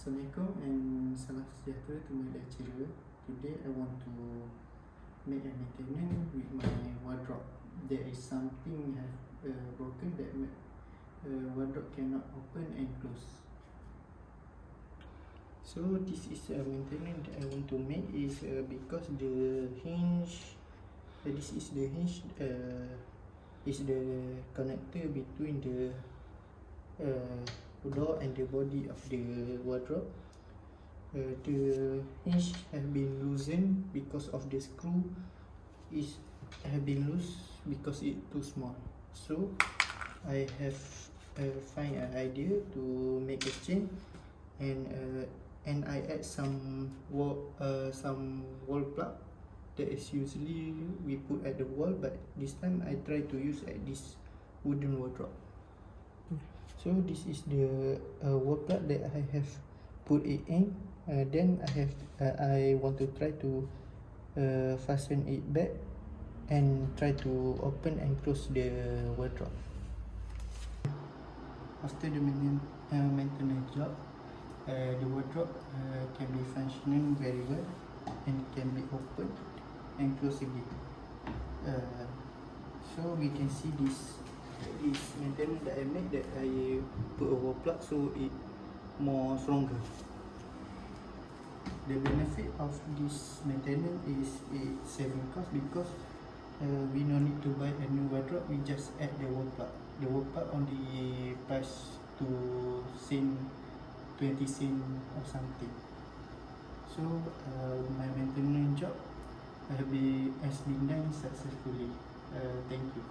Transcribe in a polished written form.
Assalamualaikum and salam sejahtera to my lecturer. Today I want to make a maintenance with my wardrobe. There is something have broken that wardrobe cannot open and close. So this is a maintenance that I want to make is because the hinge, this is the hinge, is the connector between the door and the body of the wardrobe. The hinge have been loosened because of the screw have been loose because it too small. So I have find an idea to make a change, and I add some wall plug that is usually we put at the wall, but this time I try to use at this wooden wardrobe. So this is the wall plug that I have put it in. Then I want to try to fasten it back and try to open and close the wardrobe. After the maintenance job, the wardrobe can be functioning very well and can be opened and closed again. So we can see this maintenance that I made, that I put a wall plug so it more stronger. The benefit of this maintenance is it saving cost because we no need to buy a new wardrobe. We just add the wall plug. The wall plug only price to 20 cents or something. So my maintenance job has been done successfully. Thank you.